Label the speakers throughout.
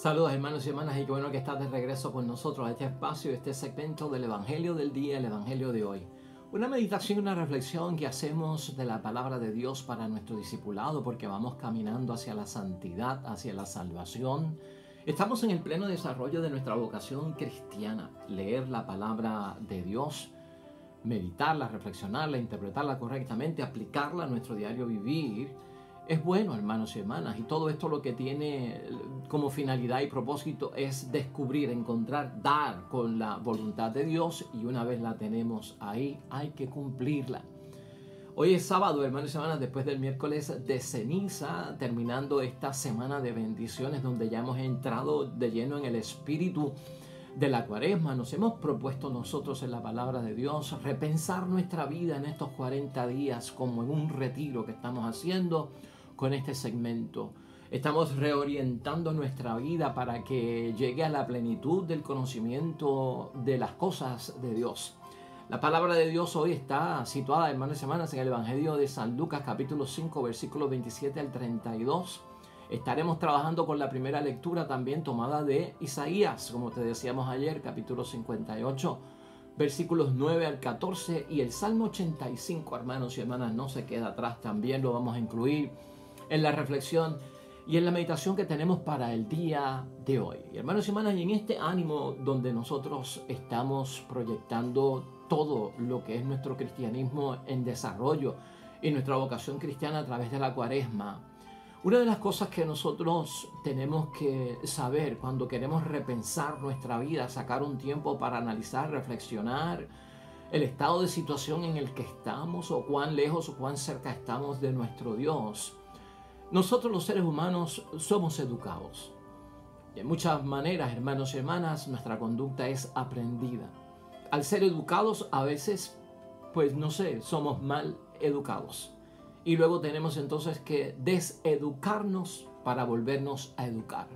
Speaker 1: Saludos hermanos y hermanas, y qué bueno que estás de regreso con nosotros a este espacio, este segmento del Evangelio del día, el Evangelio de hoy. Una meditación, una reflexión que hacemos de la palabra de Dios para nuestro discipulado, porque vamos caminando hacia la santidad, hacia la salvación. Estamos en el pleno desarrollo de nuestra vocación cristiana, leer la palabra de Dios, meditarla, reflexionarla, interpretarla correctamente, aplicarla a nuestro diario vivir. Es bueno, hermanos y hermanas, y todo esto lo que tiene como finalidad y propósito es descubrir, encontrar, dar con la voluntad de Dios, y una vez la tenemos ahí, hay que cumplirla. Hoy es sábado, hermanos y hermanas, después del miércoles de ceniza, terminando esta semana de bendiciones donde ya hemos entrado de lleno en el espíritu de la Cuaresma. Nos hemos propuesto nosotros en la palabra de Dios repensar nuestra vida en estos 40 días como en un retiro que estamos haciendo con este segmento. Estamos reorientando nuestra vida para que llegue a la plenitud del conocimiento de las cosas de Dios. La palabra de Dios hoy está situada, hermanos y hermanas, en el Evangelio de San Lucas, capítulo 5, versículos 27 al 32. Estaremos trabajando con la primera lectura también tomada de Isaías, como te decíamos ayer, capítulo 58, versículos 9 al 14, y el Salmo 85, hermanos y hermanas, no se queda atrás, también lo vamos a incluir en la reflexión y en la meditación que tenemos para el día de hoy. Y hermanos y hermanas, y en este ánimo donde nosotros estamos proyectando todo lo que es nuestro cristianismo en desarrollo y nuestra vocación cristiana a través de la Cuaresma, una de las cosas que nosotros tenemos que saber cuando queremos repensar nuestra vida, sacar un tiempo para analizar, reflexionar el estado de situación en el que estamos, o cuán lejos o cuán cerca estamos de nuestro Dios. Nosotros los seres humanos somos educados. De muchas maneras, hermanos y hermanas, nuestra conducta es aprendida. Al ser educados, a veces, pues no sé, somos mal educados. Y luego tenemos entonces que deseducarnos para volvernos a educar.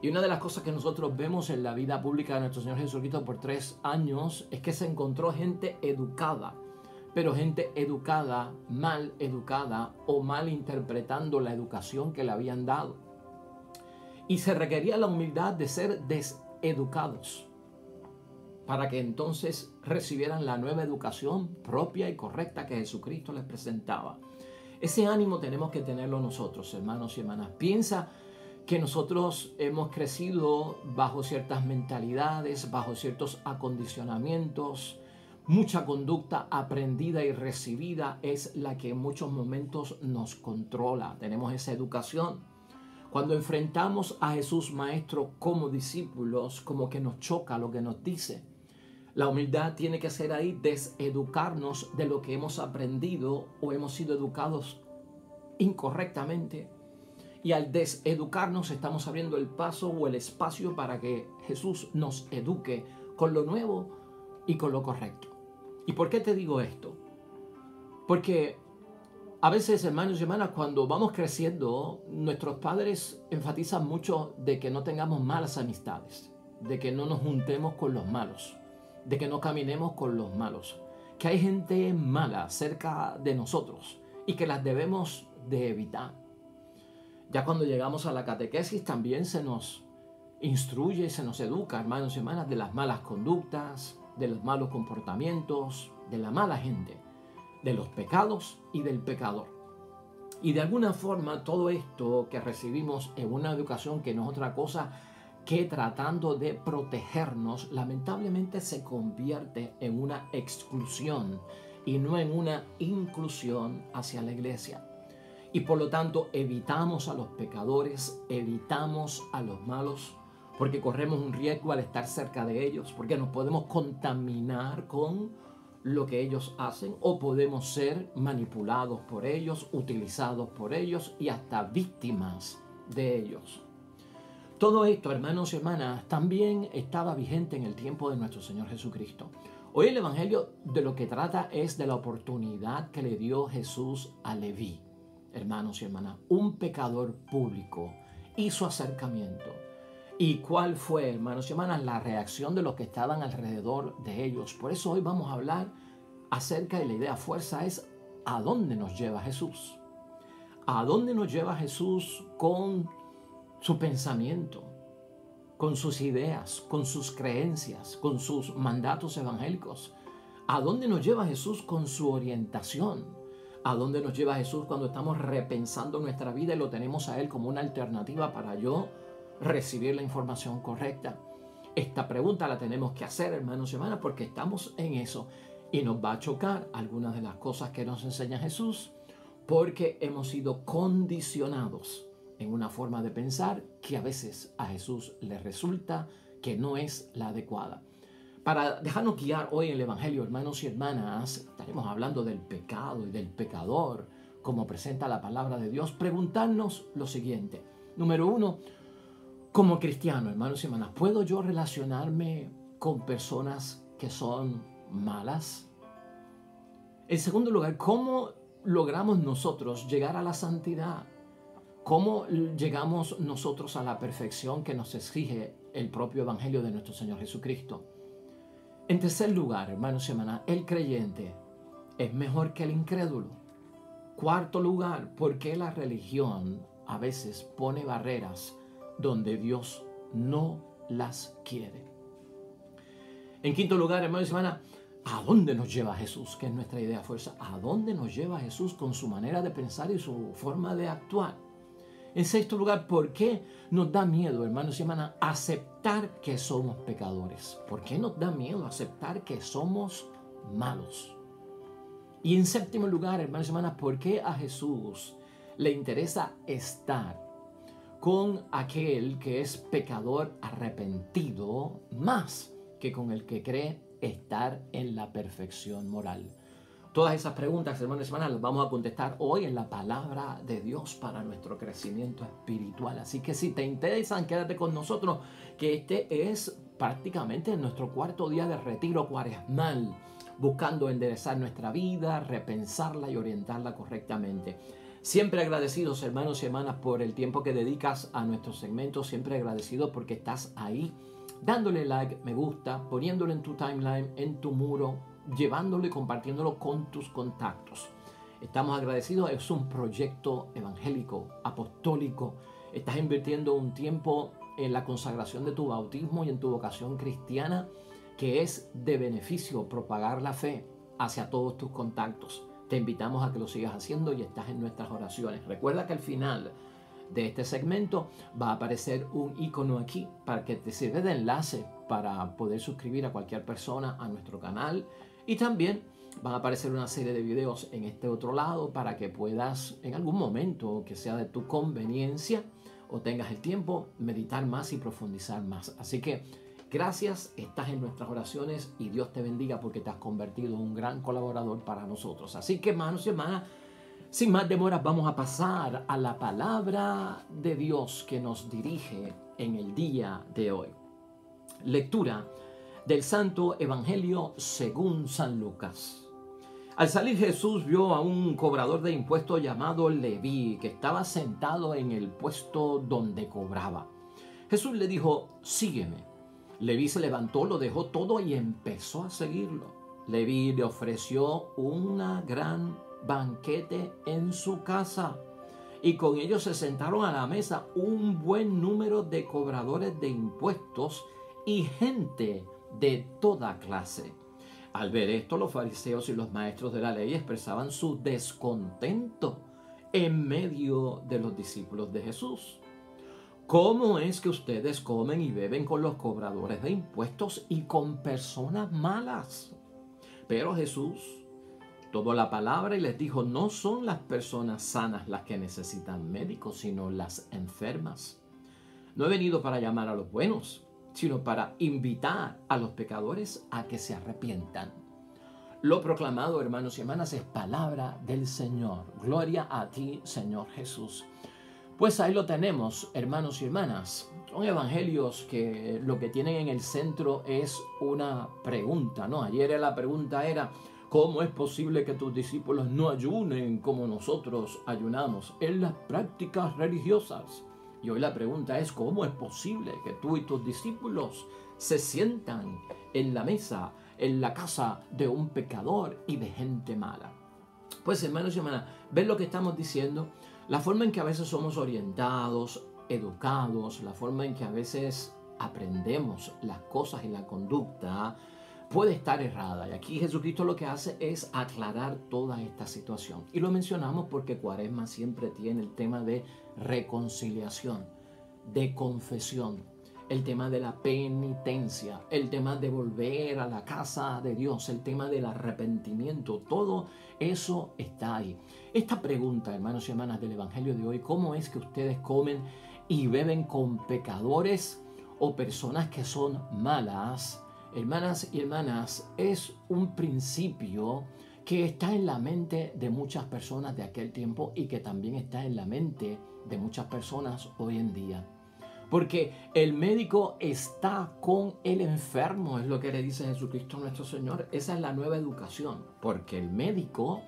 Speaker 1: Y una de las cosas que nosotros vemos en la vida pública de nuestro Señor Jesucristo por 3 años es que se encontró gente educada, pero gente educada, mal educada o mal interpretando la educación que le habían dado. Y se requería la humildad de ser deseducados para que entonces recibieran la nueva educación propia y correcta que Jesucristo les presentaba. Ese ánimo tenemos que tenerlo nosotros, hermanos y hermanas. Piensa que nosotros hemos crecido bajo ciertas mentalidades, bajo ciertos acondicionamientos. Mucha conducta aprendida y recibida es la que en muchos momentos nos controla. Tenemos esa educación. Cuando enfrentamos a Jesús Maestro como discípulos, como que nos choca lo que nos dice. La humildad tiene que ser ahí, deseducarnos de lo que hemos aprendido o hemos sido educados incorrectamente. Y al deseducarnos estamos abriendo el paso o el espacio para que Jesús nos eduque con lo nuevo y con lo correcto. ¿Y por qué te digo esto? Porque a veces, hermanos y hermanas, cuando vamos creciendo, nuestros padres enfatizan mucho de que no tengamos malas amistades, de que no nos juntemos con los malos, de que no caminemos con los malos, que hay gente mala cerca de nosotros y que las debemos de evitar. Ya cuando llegamos a la catequesis también se nos instruye, se nos educa, hermanos y hermanas, de las malas conductas, de los malos comportamientos, de la mala gente, de los pecados y del pecador. Y de alguna forma todo esto que recibimos en una educación que no es otra cosa que tratando de protegernos, lamentablemente se convierte en una exclusión y no en una inclusión hacia la iglesia. Y por lo tanto evitamos a los pecadores, evitamos a los malos, porque corremos un riesgo al estar cerca de ellos, porque nos podemos contaminar con lo que ellos hacen, o podemos ser manipulados por ellos, utilizados por ellos y hasta víctimas de ellos. Todo esto, hermanos y hermanas, también estaba vigente en el tiempo de nuestro Señor Jesucristo. Hoy el Evangelio de lo que trata es de la oportunidad que le dio Jesús a Leví. Hermanos y hermanas, un pecador público hizo acercamiento. ¿Y cuál fue, hermanos y hermanas, la reacción de los que estaban alrededor de ellos? Por eso hoy vamos a hablar acerca de la idea fuerza es ¿a dónde nos lleva Jesús? ¿A dónde nos lleva Jesús con su pensamiento? con sus ideas, con sus creencias, con sus mandatos evangélicos? ¿A dónde nos lleva Jesús con su orientación? ¿A dónde nos lleva Jesús cuando estamos repensando nuestra vida y lo tenemos a Él como una alternativa para yo recibir la información correcta? Esta pregunta la tenemos que hacer, hermanos y hermanas, porque estamos en eso y nos va a chocar algunas de las cosas que nos enseña Jesús, porque hemos sido condicionados en una forma de pensar que a veces a Jesús le resulta que no es la adecuada. Para dejarnos guiar hoy en el Evangelio, hermanos y hermanas, estaremos hablando del pecado y del pecador, como presenta la palabra de Dios, preguntarnos lo siguiente. Número uno, como cristiano, hermanos y hermanas, ¿puedo yo relacionarme con personas que son malas? En segundo lugar, ¿cómo logramos nosotros llegar a la santidad? ¿Cómo llegamos nosotros a la perfección que nos exige el propio Evangelio de nuestro Señor Jesucristo? En tercer lugar, hermanos y hermanas, el creyente es mejor que el incrédulo. Cuarto lugar, ¿por qué la religión a veces pone barreras donde Dios no las quiere? En quinto lugar, hermanos y hermanas, ¿a dónde nos lleva Jesús? Que es nuestra idea fuerza. ¿A dónde nos lleva Jesús con su manera de pensar y su forma de actuar? En sexto lugar, ¿por qué nos da miedo, hermanos y hermanas, aceptar que somos pecadores? ¿Por qué nos da miedo aceptar que somos malos? Y en séptimo lugar, hermanos y hermanas, ¿por qué a Jesús le interesa estar con aquel que es pecador arrepentido más que con el que cree estar en la perfección moral? Todas esas preguntas, hermanos y hermanas, las vamos a contestar hoy en la palabra de Dios para nuestro crecimiento espiritual. Así que si te interesan, quédate con nosotros, que este es prácticamente nuestro cuarto día de retiro cuaresmal, buscando enderezar nuestra vida, repensarla y orientarla correctamente. Siempre agradecidos, hermanos y hermanas, por el tiempo que dedicas a nuestros segmentos. Siempre agradecidos porque estás ahí, dándole like, me gusta, poniéndolo en tu timeline, en tu muro, llevándolo y compartiéndolo con tus contactos. Estamos agradecidos, es un proyecto evangélico, apostólico. Estás invirtiendo un tiempo en la consagración de tu bautismo y en tu vocación cristiana, que es de beneficio propagar la fe hacia todos tus contactos. Te invitamos a que lo sigas haciendo y estás en nuestras oraciones. Recuerda que al final de este segmento va a aparecer un icono aquí para que te sirva de enlace para poder suscribir a cualquier persona a nuestro canal, y también van a aparecer una serie de videos en este otro lado para que puedas en algún momento que sea de tu conveniencia o tengas el tiempo meditar más y profundizar más. Así que gracias, estás en nuestras oraciones y Dios te bendiga porque te has convertido en un gran colaborador para nosotros. Así que, hermanos y hermanas, sin más demoras vamos a pasar a la palabra de Dios que nos dirige en el día de hoy. Lectura del Santo Evangelio según San Lucas. Al salir Jesús vio a un cobrador de impuestos llamado Leví, que estaba sentado en el puesto donde cobraba. Jesús le dijo: sígueme. Leví se levantó, lo dejó todo y empezó a seguirlo. Leví le ofreció una gran banquete en su casa, y con ellos se sentaron a la mesa un buen número de cobradores de impuestos y gente de toda clase. Al ver esto, los fariseos y los maestros de la ley expresaban su descontento en medio de los discípulos de Jesús. ¿Cómo es que ustedes comen y beben con los cobradores de impuestos y con personas malas? Pero Jesús tomó la palabra y les dijo: no son las personas sanas las que necesitan médicos, sino las enfermas. No he venido para llamar a los buenos, sino para invitar a los pecadores a que se arrepientan. Lo proclamado, hermanos y hermanas, es palabra del Señor. Gloria a ti, Señor Jesús. Pues ahí lo tenemos, hermanos y hermanas. Son evangelios que lo que tienen en el centro es una pregunta, ¿no? Ayer la pregunta era: ¿cómo es posible que tus discípulos no ayunen como nosotros ayunamos en las prácticas religiosas? Y hoy la pregunta es: ¿cómo es posible que tú y tus discípulos se sientan en la mesa, en la casa de un pecador y de gente mala? Pues, hermanos y hermanas, ¿ven lo que estamos diciendo? La forma en que a veces somos orientados, educados, la forma en que a veces aprendemos las cosas y la conducta, puede estar errada. Y aquí Jesucristo lo que hace es aclarar toda esta situación. Y lo mencionamos porque Cuaresma siempre tiene el tema de reconciliación, de confesión, el tema de la penitencia, el tema de volver a la casa de Dios, el tema del arrepentimiento, todo eso está ahí. Esta pregunta, hermanos y hermanas del Evangelio de hoy, ¿cómo es que ustedes comen y beben con pecadores o personas que son malas? Hermanas y hermanas, es un principio que está en la mente de muchas personas de aquel tiempo y que también está en la mente de muchas personas hoy en día. Porque el médico está con el enfermo, es lo que le dice Jesucristo nuestro Señor. Esa es la nueva educación, porque el médico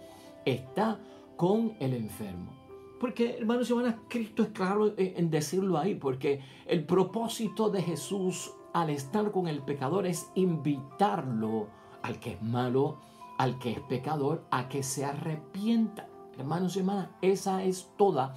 Speaker 1: está con el enfermo. Porque, hermanos y hermanas, Cristo es claro en decirlo ahí, porque el propósito de Jesús al estar con el pecador es invitarlo, al que es malo, al que es pecador, a que se arrepienta. Hermanos y hermanas, esa es toda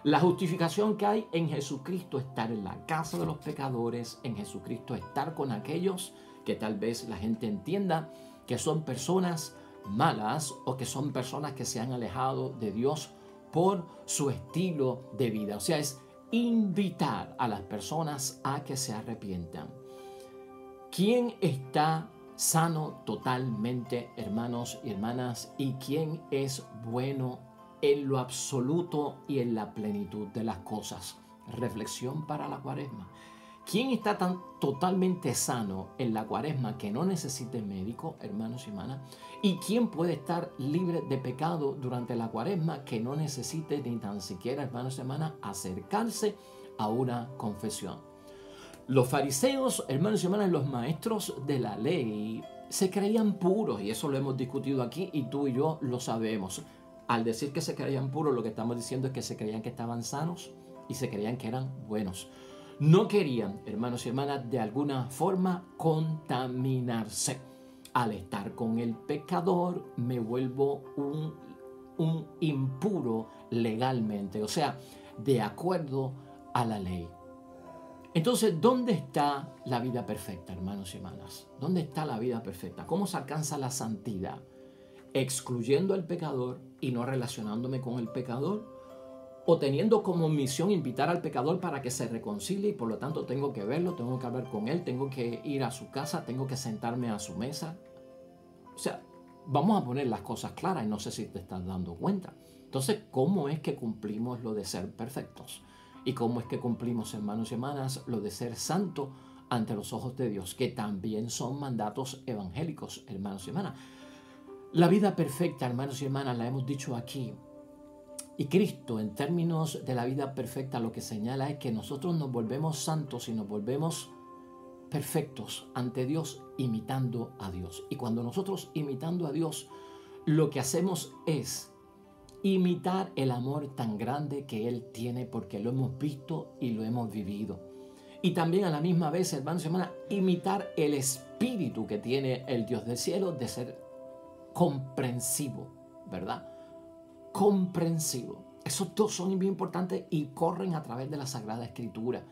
Speaker 1: la justificación que hay en Jesucristo, estar en la casa de los pecadores, en Jesucristo estar con aquellos que tal vez la gente entienda que son personas malas o que son personas que se han alejado de Dios por su estilo de vida. O sea, es invitar a las personas a que se arrepientan. ¿Quién está sano totalmente, hermanos y hermanas? ¿Y quién es bueno en lo absoluto y en la plenitud de las cosas? Reflexión para la Cuaresma. ¿Quién está tan totalmente sano en la Cuaresma que no necesite médico, hermanos y hermanas? ¿Y quién puede estar libre de pecado durante la Cuaresma que no necesite ni tan siquiera, hermanos y hermanas, acercarse a una confesión? Los fariseos, hermanos y hermanas, los maestros de la ley, se creían puros, y eso lo hemos discutido aquí y tú y yo lo sabemos. Al decir que se creían puros, lo que estamos diciendo es que se creían que estaban sanos y se creían que eran buenos. No querían, hermanos y hermanas, de alguna forma contaminarse. Al estar con el pecador me vuelvo un impuro legalmente, o sea, de acuerdo a la ley. Entonces, ¿dónde está la vida perfecta, hermanos y hermanas? ¿Dónde está la vida perfecta? ¿Cómo se alcanza la santidad? ¿Excluyendo al pecador y no relacionándome con el pecador? ¿O teniendo como misión invitar al pecador para que se reconcilie y por lo tanto tengo que verlo, tengo que hablar con él, tengo que ir a su casa, tengo que sentarme a su mesa? O sea, vamos a poner las cosas claras y no sé si te estás dando cuenta. Entonces, ¿cómo es que cumplimos lo de ser perfectos? ¿Y cómo es que cumplimos, hermanos y hermanas, lo de ser santo ante los ojos de Dios? Que también son mandatos evangélicos, hermanos y hermanas. La vida perfecta, hermanos y hermanas, la hemos dicho aquí. Y Cristo, en términos de la vida perfecta, lo que señala es que nosotros nos volvemos santos y nos volvemos perfectos ante Dios, imitando a Dios. Y cuando nosotros imitando a Dios, lo que hacemos es imitar el amor tan grande que Él tiene, porque lo hemos visto y lo hemos vivido. Y también a la misma vez, hermanos y hermanas, imitar el espíritu que tiene el Dios del cielo de ser comprensivo, ¿verdad? Comprensivo. Esos dos son bien importantes y corren a través de la Sagrada Escritura.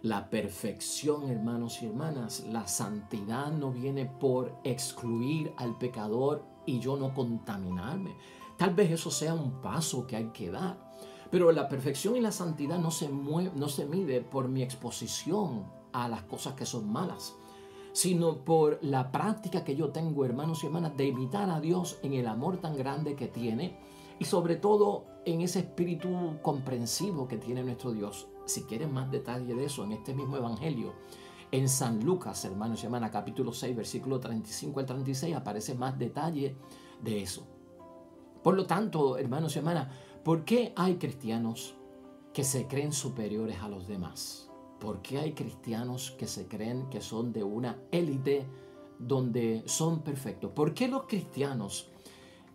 Speaker 1: La perfección, hermanos y hermanas, la santidad no viene por excluir al pecador y yo no contaminarme. Tal vez eso sea un paso que hay que dar. Pero la perfección y la santidad no se mide por mi exposición a las cosas que son malas, sino por la práctica que yo tengo, hermanos y hermanas, de imitar a Dios en el amor tan grande que tiene y sobre todo en ese espíritu comprensivo que tiene nuestro Dios. Si quieren más detalle de eso, en este mismo evangelio, en San Lucas, hermanos y hermanas, capítulo 6, versículo 35 al 36, aparece más detalle de eso. Por lo tanto, hermanos y hermanas, ¿por qué hay cristianos que se creen superiores a los demás? ¿Por qué hay cristianos que se creen que son de una élite donde son perfectos? ¿Por qué los cristianos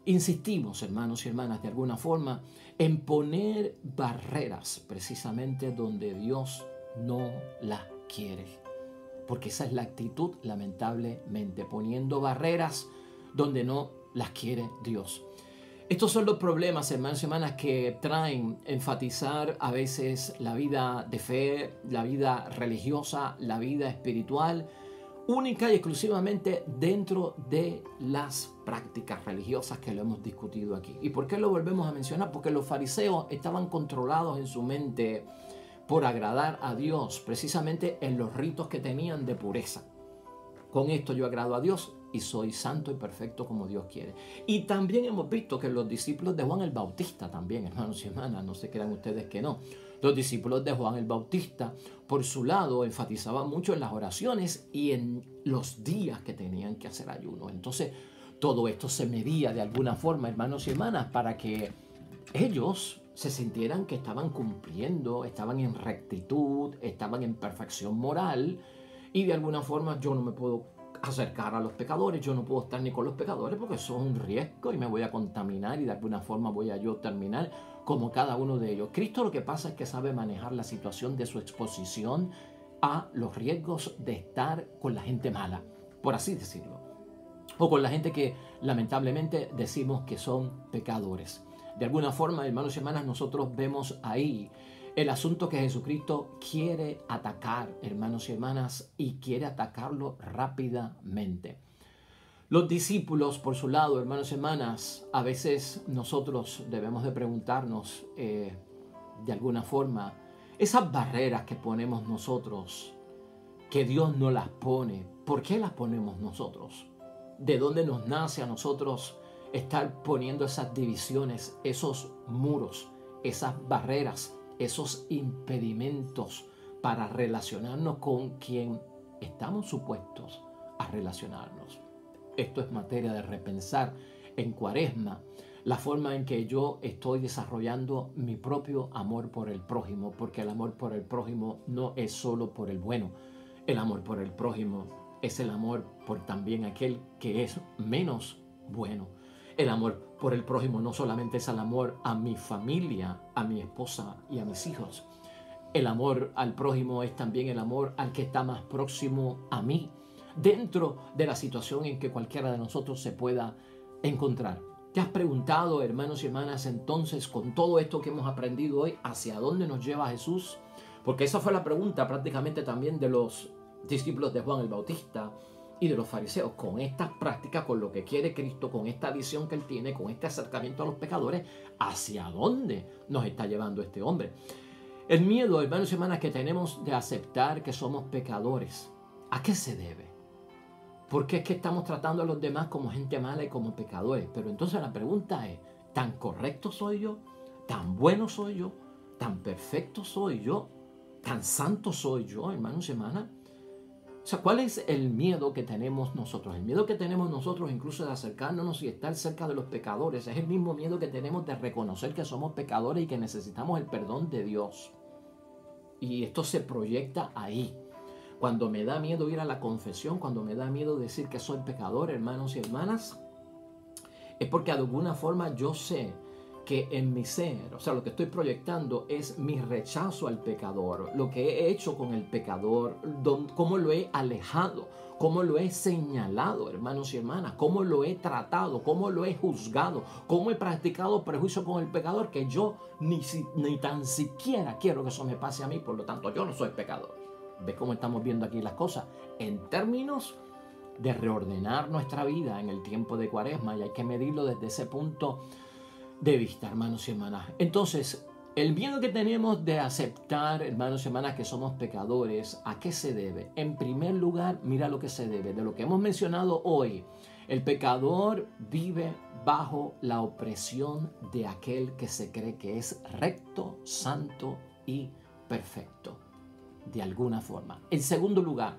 Speaker 1: insistimos, hermanos y hermanas, de alguna forma, en poner barreras precisamente donde Dios no las quiere? Porque esa es la actitud, lamentablemente, poniendo barreras donde no las quiere Dios. Estos son los problemas, hermanos y hermanas, que traen enfatizar a veces la vida de fe, la vida religiosa, la vida espiritual, única y exclusivamente dentro de las prácticas religiosas que lo hemos discutido aquí. ¿Y por qué lo volvemos a mencionar? Porque los fariseos estaban controlados en su mente por agradar a Dios, precisamente en los ritos que tenían de pureza. Con esto yo agrado a Dios y soy santo y perfecto como Dios quiere. Y también hemos visto que los discípulos de Juan el Bautista también, hermanos y hermanas, no se crean ustedes que no. Los discípulos de Juan el Bautista, por su lado, enfatizaban mucho en las oraciones y en los días que tenían que hacer ayuno. Entonces, todo esto se medía de alguna forma, hermanos y hermanas, para que ellos se sintieran que estaban cumpliendo, estaban en rectitud, estaban en perfección moral. Y de alguna forma yo no me puedo acercar a los pecadores, yo no puedo estar ni con los pecadores porque eso es un riesgo y me voy a contaminar y de alguna forma voy a yo terminar como cada uno de ellos. Cristo lo que pasa es que sabe manejar la situación de su exposición a los riesgos de estar con la gente mala, por así decirlo, o con la gente que lamentablemente decimos que son pecadores. De alguna forma, hermanos y hermanas, nosotros vemos ahí el asunto que Jesucristo quiere atacar, hermanos y hermanas, y quiere atacarlo rápidamente. Los discípulos, por su lado, hermanos y hermanas, a veces nosotros debemos de preguntarnos, de alguna forma, esas barreras que ponemos nosotros, que Dios no las pone, ¿por qué las ponemos nosotros? ¿De dónde nos nace a nosotros estar poniendo esas divisiones, esos muros, esas barreras, esos impedimentos para relacionarnos con quien estamos supuestos a relacionarnos? Esto es materia de repensar en Cuaresma la forma en que yo estoy desarrollando mi propio amor por el prójimo, porque el amor por el prójimo no es solo por el bueno. El amor por el prójimo es el amor por también aquel que es menos bueno. El amor por el prójimo no solamente es el amor a mi familia, a mi esposa y a mis hijos. El amor al prójimo es también el amor al que está más próximo a mí, dentro de la situación en que cualquiera de nosotros se pueda encontrar. ¿Te has preguntado, hermanos y hermanas, entonces, con todo esto que hemos aprendido hoy, hacia dónde nos lleva Jesús? Porque esa fue la pregunta prácticamente también de los discípulos de Juan el Bautista y de los fariseos. Con estas prácticas, con lo que quiere Cristo, con esta visión que Él tiene, con este acercamiento a los pecadores, ¿hacia dónde nos está llevando este hombre? El miedo, hermanos y hermanas, que tenemos de aceptar que somos pecadores, ¿a qué se debe? Porque es que estamos tratando a los demás como gente mala y como pecadores. Pero entonces la pregunta es, ¿tan correcto soy yo? ¿Tan bueno soy yo? ¿Tan perfecto soy yo? ¿Tan santo soy yo, hermanos y hermanas? O sea, ¿cuál es el miedo que tenemos nosotros? El miedo que tenemos nosotros incluso de acercarnos y estar cerca de los pecadores es el mismo miedo que tenemos de reconocer que somos pecadores y que necesitamos el perdón de Dios. Y esto se proyecta ahí. Cuando me da miedo ir a la confesión, cuando me da miedo decir que soy pecador, hermanos y hermanas, es porque de alguna forma yo sé que en mi ser, o sea, lo que estoy proyectando es mi rechazo al pecador, lo que he hecho con el pecador, cómo lo he alejado, cómo lo he señalado, hermanos y hermanas, cómo lo he tratado, cómo lo he juzgado, cómo he practicado prejuicio con el pecador, que yo ni tan siquiera quiero que eso me pase a mí, por lo tanto yo no soy pecador. ¿Ves cómo estamos viendo aquí las cosas? En términos de reordenar nuestra vida en el tiempo de Cuaresma, y hay que medirlo desde ese punto de vista, hermanos y hermanas. Entonces, el miedo que tenemos de aceptar, hermanos y hermanas, que somos pecadores, ¿a qué se debe? En primer lugar, mira lo que se debe. De lo que hemos mencionado hoy, el pecador vive bajo la opresión de aquel que se cree que es recto, santo y perfecto, de alguna forma. En segundo lugar,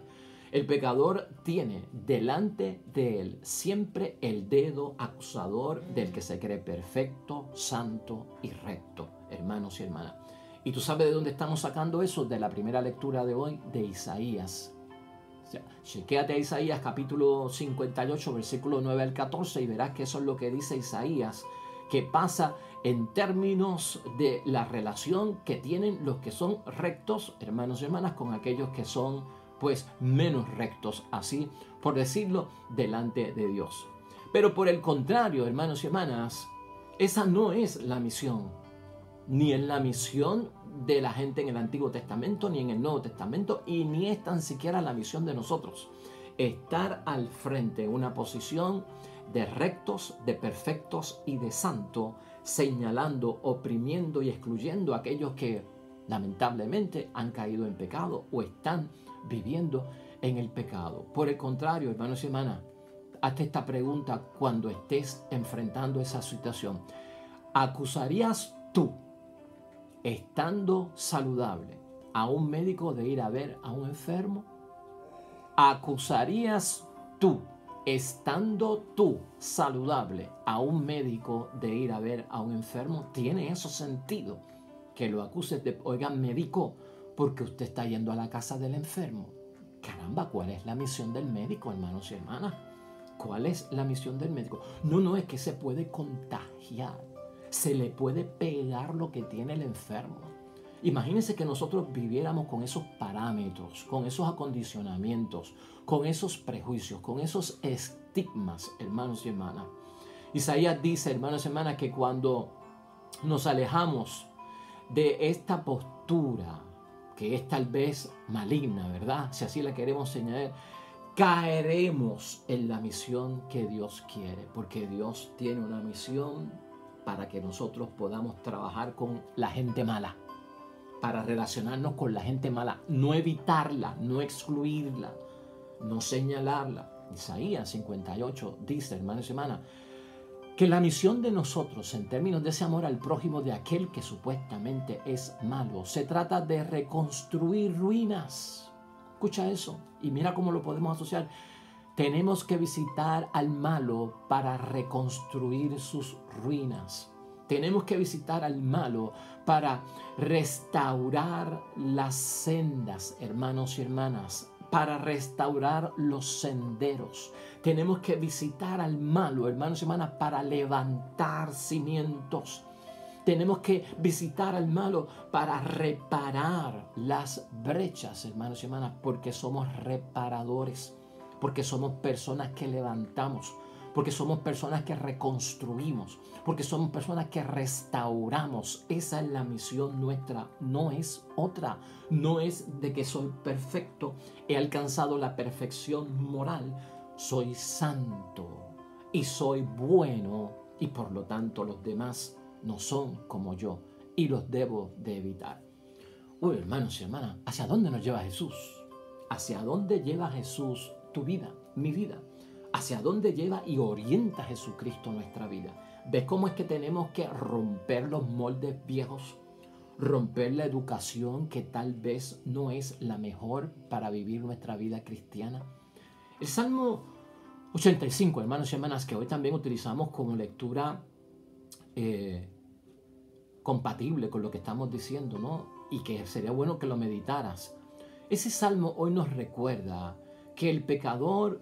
Speaker 1: el pecador tiene delante de él siempre el dedo acusador del que se cree perfecto, santo y recto, hermanos y hermanas. ¿Y tú sabes de dónde estamos sacando eso? De la primera lectura de hoy, de Isaías. O sea, chequéate a Isaías capítulo 58, versículo 9 al 14 y verás que eso es lo que dice Isaías, que pasa en términos de la relación que tienen los que son rectos, hermanos y hermanas, con aquellos que son pues menos rectos, así por decirlo, delante de Dios. Pero por el contrario, hermanos y hermanas, Esa no es la misión, ni es la misión de la gente en el Antiguo Testamento, ni en el Nuevo Testamento, y ni es tan siquiera la misión de nosotros. Estar al frente en una posición de rectos, de perfectos y de santo, señalando, oprimiendo y excluyendo a aquellos que lamentablemente han caído en pecado o están viviendo en el pecado. Por el contrario, hermanos y hermanas, hazte esta pregunta cuando estés enfrentando esa situación. ¿Acusarías tú, estando saludable, a un médico de ir a ver a un enfermo? ¿Acusarías tú, estando tú saludable, a un médico de ir a ver a un enfermo? ¿Tiene eso sentido que lo acuses de, oigan, médico, porque usted está yendo a la casa del enfermo? Caramba, ¿cuál es la misión del médico, hermanos y hermanas? ¿Cuál es la misión del médico? No, es que se puede contagiar, se le puede pegar lo que tiene el enfermo. Imagínense que nosotros viviéramos con esos parámetros, con esos acondicionamientos, con esos prejuicios, con esos estigmas, hermanos y hermanas. Isaías dice, hermanos y hermanas, que cuando nos alejamos de esta postura, que es tal vez maligna, ¿verdad? Si así la queremos señalar, caeremos en la misión que Dios quiere, porque Dios tiene una misión para que nosotros podamos trabajar con la gente mala, para relacionarnos con la gente mala, no evitarla, no excluirla, no señalarla. Isaías 58 dice, hermanos y hermanas, que la misión de nosotros en términos de ese amor al prójimo de aquel que supuestamente es malo, se trata de reconstruir ruinas. Escucha eso y mira cómo lo podemos asociar. Tenemos que visitar al malo para reconstruir sus ruinas. Tenemos que visitar al malo para restaurar las sendas, hermanos y hermanas, para restaurar los senderos. Tenemos que visitar al malo, hermanos y hermanas, para levantar cimientos. Tenemos que visitar al malo para reparar las brechas, hermanos y hermanas, porque somos reparadores, porque somos personas que levantamos, porque somos personas que reconstruimos, porque somos personas que restauramos. Esa es la misión nuestra, no es otra. No es de que soy perfecto, he alcanzado la perfección moral. Soy santo y soy bueno y por lo tanto los demás no son como yo y los debo de evitar. Uy, hermanos y hermanas, ¿hacia dónde nos lleva Jesús? ¿Hacia dónde lleva Jesús tu vida, mi vida? ¿Hacia dónde lleva y orienta Jesucristo nuestra vida? ¿Ves cómo es que tenemos que romper los moldes viejos? Romper la educación que tal vez no es la mejor para vivir nuestra vida cristiana. El Salmo 85, hermanos y hermanas, que hoy también utilizamos como lectura compatible con lo que estamos diciendo, ¿no? Y que sería bueno que lo meditaras. Ese salmo hoy nos recuerda que el pecador,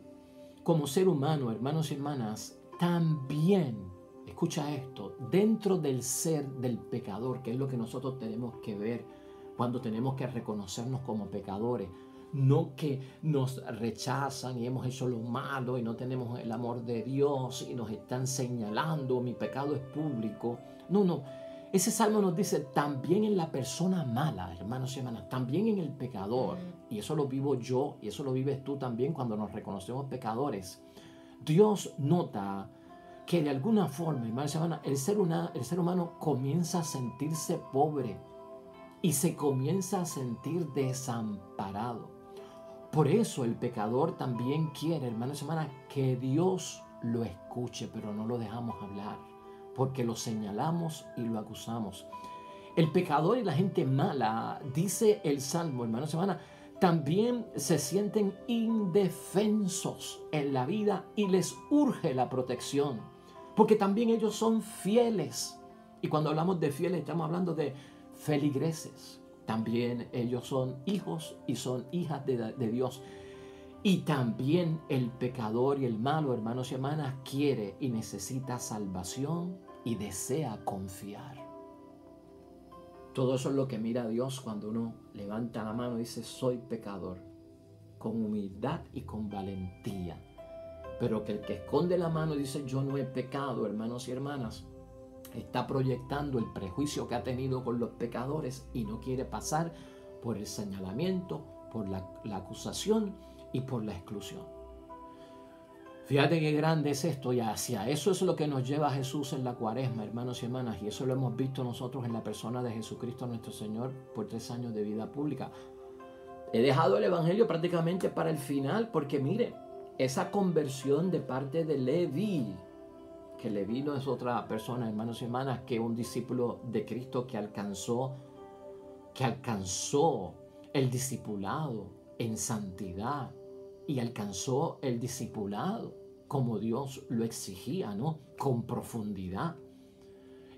Speaker 1: como ser humano, hermanos y hermanas, también, escucha esto, dentro del ser del pecador, que es lo que nosotros tenemos que ver cuando tenemos que reconocernos como pecadores, no que nos rechazan y hemos hecho lo malo y no tenemos el amor de Dios y nos están señalando, mi pecado es público. No. Ese salmo nos dice también en la persona mala, hermanos y hermanas, también en el pecador, y eso lo vivo yo y eso lo vives tú también cuando nos reconocemos pecadores. Dios nota que de alguna forma, hermanos y hermanas, el ser humano comienza a sentirse pobre y se comienza a sentir desamparado. Por eso el pecador también quiere, hermanos y hermanas, que Dios lo escuche, pero no lo dejamos hablar, porque lo señalamos y lo acusamos. El pecador y la gente mala, dice el Salmo, hermanos y hermanas, también se sienten indefensos en la vida y les urge la protección, porque también ellos son fieles. Y cuando hablamos de fieles, estamos hablando de feligreses. También ellos son hijos y son hijas de Dios. Y también el pecador y el malo, hermanos y hermanas, quiere y necesita salvación y desea confiar. Todo eso es lo que mira Dios cuando uno levanta la mano y dice, soy pecador, con humildad y con valentía. Pero que el que esconde la mano y dice, yo no he pecado, hermanos y hermanas, está proyectando el prejuicio que ha tenido con los pecadores y no quiere pasar por el señalamiento, por la acusación y por la exclusión. Fíjate qué grande es esto, y hacia eso es lo que nos lleva Jesús en la Cuaresma, hermanos y hermanas, y eso lo hemos visto nosotros en la persona de Jesucristo nuestro Señor por 3 años de vida pública. He dejado el Evangelio prácticamente para el final, porque mire, esa conversión de parte de Leví, que Leví no es otra persona, hermanos y hermanas, que un discípulo de Cristo que alcanzó el discipulado en santidad y alcanzó el discipulado como Dios lo exigía, ¿no? Con profundidad.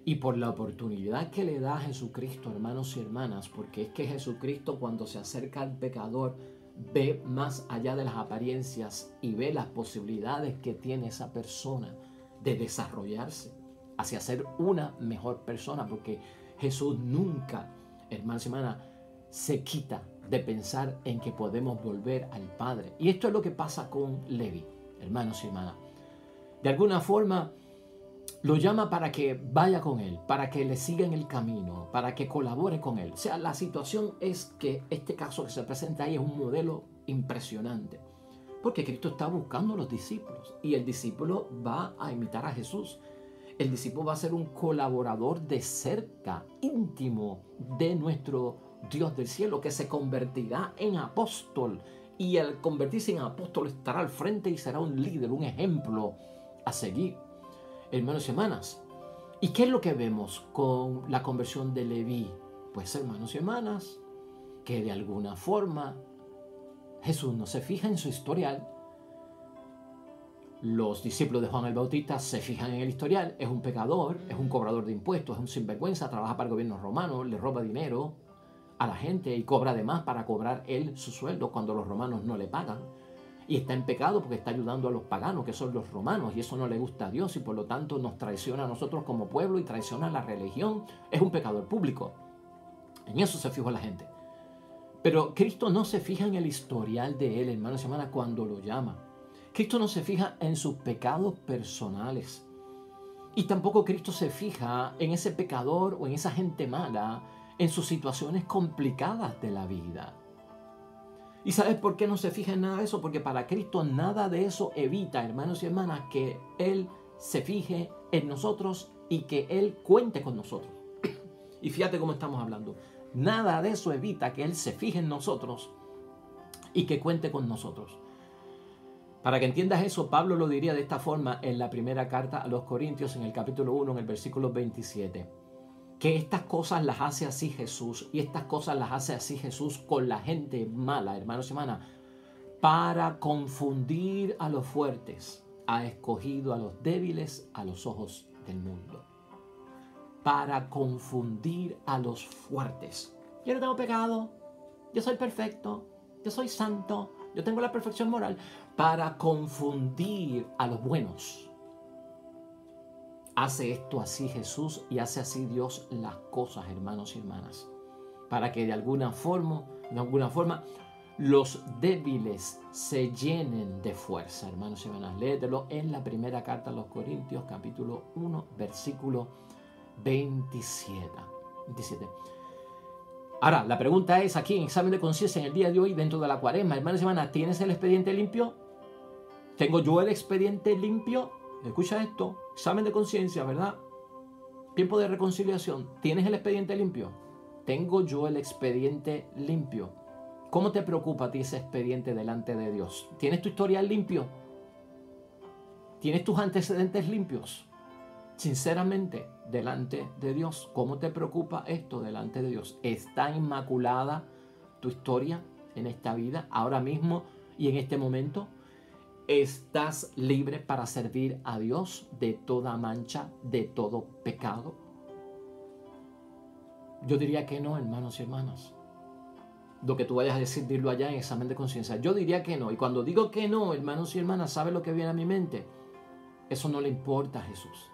Speaker 1: Y por la oportunidad que le da a Jesucristo, hermanos y hermanas, porque es que Jesucristo cuando se acerca al pecador ve más allá de las apariencias y ve las posibilidades que tiene esa persona de desarrollarse hacia ser una mejor persona, porque Jesús nunca, hermanos y hermanas, se quita de pensar en que podemos volver al Padre. Y esto es lo que pasa con Leví, hermanos y hermanas. De alguna forma lo llama para que vaya con él, para que le siga en el camino, para que colabore con él. O sea, la situación es que este caso que se presenta ahí es un modelo impresionante, porque Cristo está buscando a los discípulos y el discípulo va a imitar a Jesús. El discípulo va a ser un colaborador de cerca, íntimo de nuestro Dios del cielo, que se convertirá en apóstol, y al convertirse en apóstol estará al frente y será un líder, un ejemplo a seguir. Hermanos y hermanas, ¿y qué es lo que vemos con la conversión de Leví? Pues, hermanos y hermanas, que de alguna forma Jesús no se fija en su historial. Los discípulos de Juan el Bautista se fijan en el historial. Es un pecador, es un cobrador de impuestos, es un sinvergüenza, trabaja para el gobierno romano, le roba dinero a la gente y cobra de más para cobrar él su sueldo cuando los romanos no le pagan. Y está en pecado porque está ayudando a los paganos, que son los romanos, y eso no le gusta a Dios y por lo tanto nos traiciona a nosotros como pueblo y traiciona a la religión. Es un pecador público. En eso se fijó la gente. Pero Cristo no se fija en el historial de él, hermanos y hermanas, cuando lo llama. Cristo no se fija en sus pecados personales. Y tampoco Cristo se fija en ese pecador o en esa gente mala, en sus situaciones complicadas de la vida. ¿Y sabes por qué no se fija en nada de eso? Porque para Cristo nada de eso evita, hermanos y hermanas, que Él se fije en nosotros y que Él cuente con nosotros. Y fíjate cómo estamos hablando. Nada de eso evita que Él se fije en nosotros y que cuente con nosotros. Para que entiendas eso, Pablo lo diría de esta forma en la primera carta a los Corintios, en el capítulo 1, en el versículo 27. Que estas cosas las hace así Jesús, y estas cosas las hace así Jesús con la gente mala, hermanos y hermanas, para confundir a los fuertes. Ha escogido a los débiles a los ojos del mundo. Para confundir a los fuertes. Yo no tengo pecado, yo soy perfecto, yo soy santo, yo tengo la perfección moral. Para confundir a los buenos. Hace esto así Jesús y hace así Dios las cosas, hermanos y hermanas, para que de alguna forma los débiles se llenen de fuerza, hermanos y hermanas. Léetelo en la primera carta a los Corintios, capítulo 1, versículo 27. Ahora, la pregunta es aquí en examen de conciencia en el día de hoy, dentro de la Cuaresma, hermanos y hermanas, ¿tienes el expediente limpio? ¿Tengo yo el expediente limpio? Escucha esto, examen de conciencia, ¿verdad? Tiempo de reconciliación. ¿Tienes el expediente limpio? ¿Tengo yo el expediente limpio? ¿Cómo te preocupa a ti ese expediente delante de Dios? ¿Tienes tu historial limpio? ¿Tienes tus antecedentes limpios? Sinceramente, delante de Dios, ¿cómo te preocupa esto delante de Dios? ¿Está inmaculada tu historia en esta vida, ahora mismo y en este momento? ¿Estás libre para servir a Dios de toda mancha, de todo pecado? Yo diría que no, hermanos y hermanas. Lo que tú vayas a decir, dilo allá en examen de conciencia. Yo diría que no. Y cuando digo que no, hermanos y hermanas, ¿sabe lo que viene a mi mente? Eso no le importa a Jesús.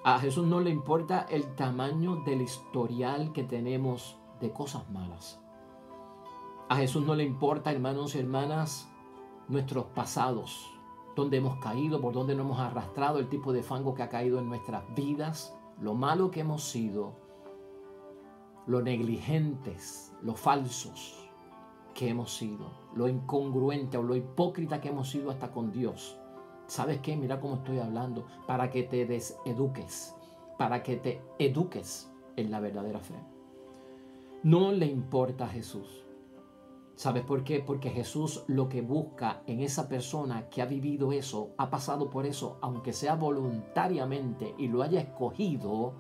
Speaker 1: A Jesús no le importa el tamaño del historial que tenemos de cosas malas. A Jesús no le importa, hermanos y hermanas, nuestros pasados, dónde hemos caído, por dónde nos hemos arrastrado, el tipo de fango que ha caído en nuestras vidas, lo malo que hemos sido, lo negligentes, lo falsos que hemos sido, lo incongruente o lo hipócrita que hemos sido hasta con Dios. ¿Sabes qué? Mira cómo estoy hablando, para que te deseduques, para que te eduques en la verdadera fe. No le importa a Jesús. ¿Sabes por qué? Porque Jesús lo que busca en esa persona que ha vivido eso, ha pasado por eso, aunque sea voluntariamente y lo haya escogido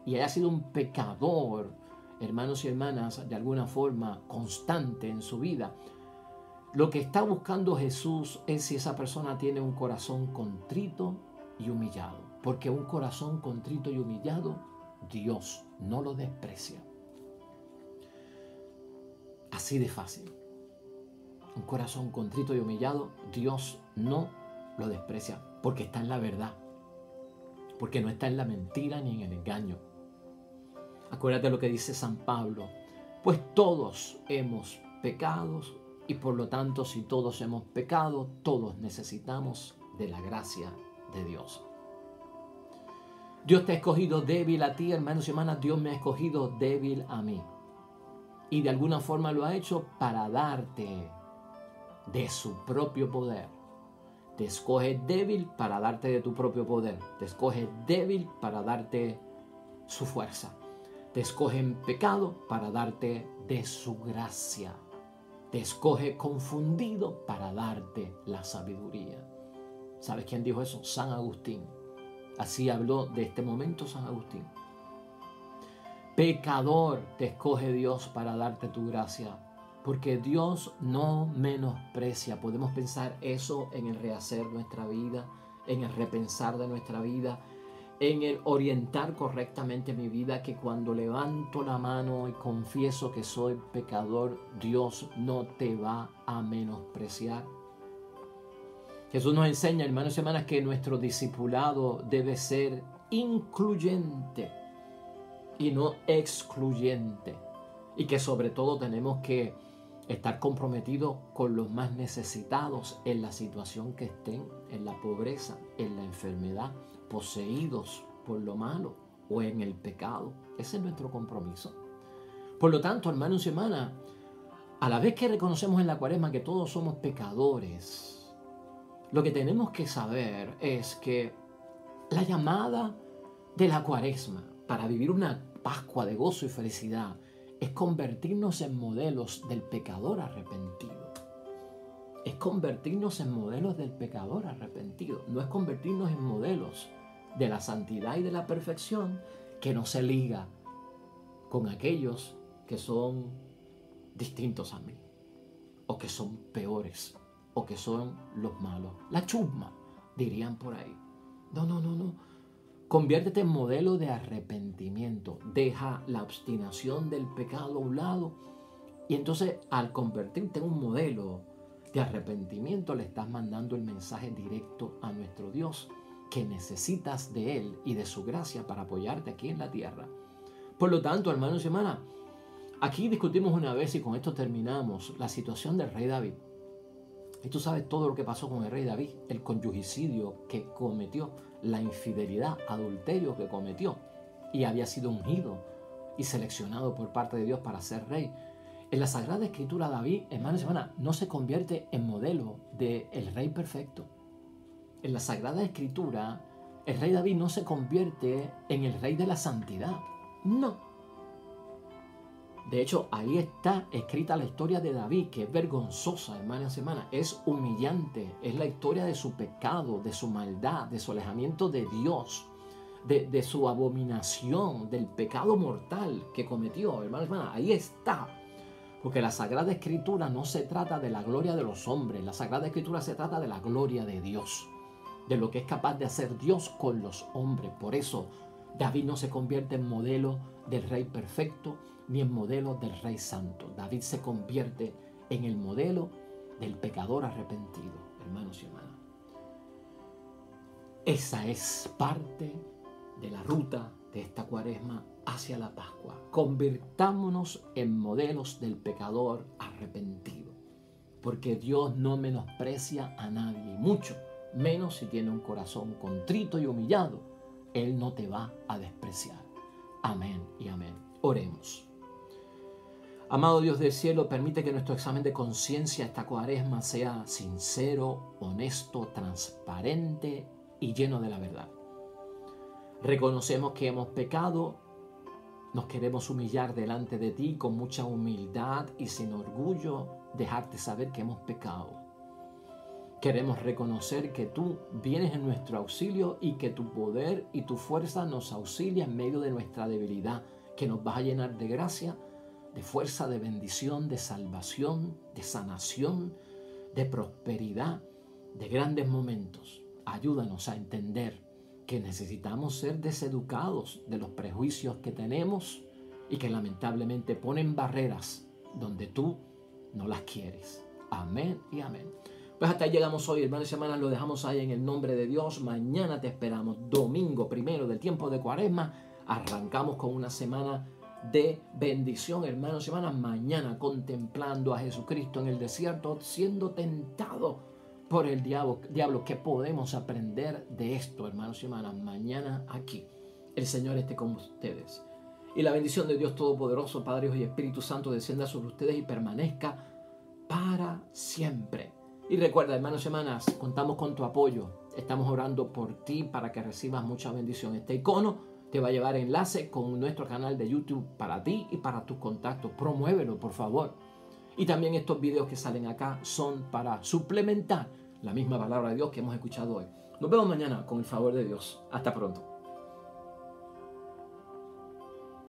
Speaker 1: y haya sido un pecador, hermanos y hermanas, de alguna forma constante en su vida, lo que está buscando Jesús es si esa persona tiene un corazón contrito y humillado. Porque un corazón contrito y humillado, Dios no lo desprecia. Así de fácil. Un corazón contrito y humillado, Dios no lo desprecia. Porque está en la verdad. Porque no está en la mentira ni en el engaño. Acuérdate lo que dice San Pablo. Pues todos hemos pecado y por lo tanto si todos hemos pecado, todos necesitamos de la gracia de Dios. Dios te ha escogido débil a ti, hermanos y hermanas. Dios me ha escogido débil a mí. Y de alguna forma lo ha hecho para darte de su propio poder. Te escoge débil para darte de tu propio poder. Te escoge débil para darte su fuerza. Te escoge en pecado para darte de su gracia. Te escoge confundido para darte la sabiduría. ¿Sabes quién dijo eso? San Agustín. Así habló de este momento San Agustín. Pecador te escoge Dios para darte tu gracia. Porque Dios no menosprecia. Podemos pensar eso en el rehacer nuestra vida, en el repensar de nuestra vida, en el orientar correctamente mi vida, que cuando levanto la mano y confieso que soy pecador, Dios no te va a menospreciar. Jesús nos enseña, hermanos y hermanas, que nuestro discipulado debe ser incluyente y no excluyente. Y que sobre todo tenemos que estar comprometidos con los más necesitados en la situación que estén, en la pobreza, en la enfermedad, poseídos por lo malo o en el pecado. Ese es nuestro compromiso. Por lo tanto, hermanos y hermanas, a la vez que reconocemos en la Cuaresma que todos somos pecadores, lo que tenemos que saber es que la llamada de la Cuaresma para vivir una Pascua de gozo y felicidad es convertirnos en modelos del pecador arrepentido. Es convertirnos en modelos del pecador arrepentido. No es convertirnos en modelos de la santidad y de la perfección que no se liga con aquellos que son distintos a mí, o que son peores, o que son los malos. La chusma, dirían por ahí. No. Conviértete en modelo de arrepentimiento. Deja la obstinación del pecado a un lado. Y entonces, al convertirte en un modelo de arrepentimiento, le estás mandando el mensaje directo a nuestro Dios, que necesitas de Él y de su gracia para apoyarte aquí en la tierra. Por lo tanto, hermanos y hermanas, aquí discutimos una vez y con esto terminamos la situación del rey David. Y tú sabes todo lo que pasó con el rey David, el conyugicidio que cometió, la infidelidad, adulterio que cometió, y había sido ungido y seleccionado por parte de Dios para ser rey. En la Sagrada Escritura, David, hermanos y hermanas, no se convierte en modelo del rey perfecto. En la Sagrada Escritura, el rey David no se convierte en el rey de la santidad. No. De hecho, ahí está escrita la historia de David, que es vergonzosa, hermanas y hermanas. Es humillante. Es la historia de su pecado, de su maldad, de su alejamiento de Dios, de su abominación, del pecado mortal que cometió, hermanas y hermanas. Ahí está. Porque la Sagrada Escritura no se trata de la gloria de los hombres. La Sagrada Escritura se trata de la gloria de Dios, de lo que es capaz de hacer Dios con los hombres. Por eso David no se convierte en modelo del rey perfecto ni en modelo del rey santo. David se convierte en el modelo del pecador arrepentido, hermanos y hermanas. Esa es parte de la ruta de esta Cuaresma hacia la Pascua. Convirtámonos en modelos del pecador arrepentido, porque Dios no menosprecia a nadie, y mucho menos si tiene un corazón contrito y humillado. Él no te va a despreciar. Amén y amén. Oremos. Amado Dios del cielo, permite que nuestro examen de conciencia esta cuaresma sea sincero, honesto, transparente y lleno de la verdad. Reconocemos que hemos pecado, nos queremos humillar delante de ti con mucha humildad y sin orgullo dejarte saber que hemos pecado. Queremos reconocer que tú vienes en nuestro auxilio y que tu poder y tu fuerza nos auxilia en medio de nuestra debilidad, que nos vas a llenar de gracia, de fuerza, de bendición, de salvación, de sanación, de prosperidad, de grandes momentos. Ayúdanos a entender que necesitamos ser deseducados de los prejuicios que tenemos y que lamentablemente ponen barreras donde tú no las quieres. Amén y amén. Pues hasta ahí llegamos hoy, hermanos y hermanas, lo dejamos ahí en el nombre de Dios. Mañana te esperamos, domingo primero del tiempo de Cuaresma. Arrancamos con una semana de bendición, hermanos y hermanas. Mañana contemplando a Jesucristo en el desierto, siendo tentado por el diablo. ¿Qué podemos aprender de esto, hermanos y hermanas? Mañana aquí. El Señor esté con ustedes. Y la bendición de Dios Todopoderoso, Padre, Hijo y Espíritu Santo, descienda sobre ustedes y permanezca para siempre. Y recuerda, hermanos y hermanas, contamos con tu apoyo. Estamos orando por ti para que recibas mucha bendición. Este icono te va a llevar enlace con nuestro canal de YouTube para ti y para tus contactos. Promuévelo, por favor. Y también estos videos que salen acá son para suplementar la misma palabra de Dios que hemos escuchado hoy. Nos vemos mañana con el favor de Dios. Hasta pronto.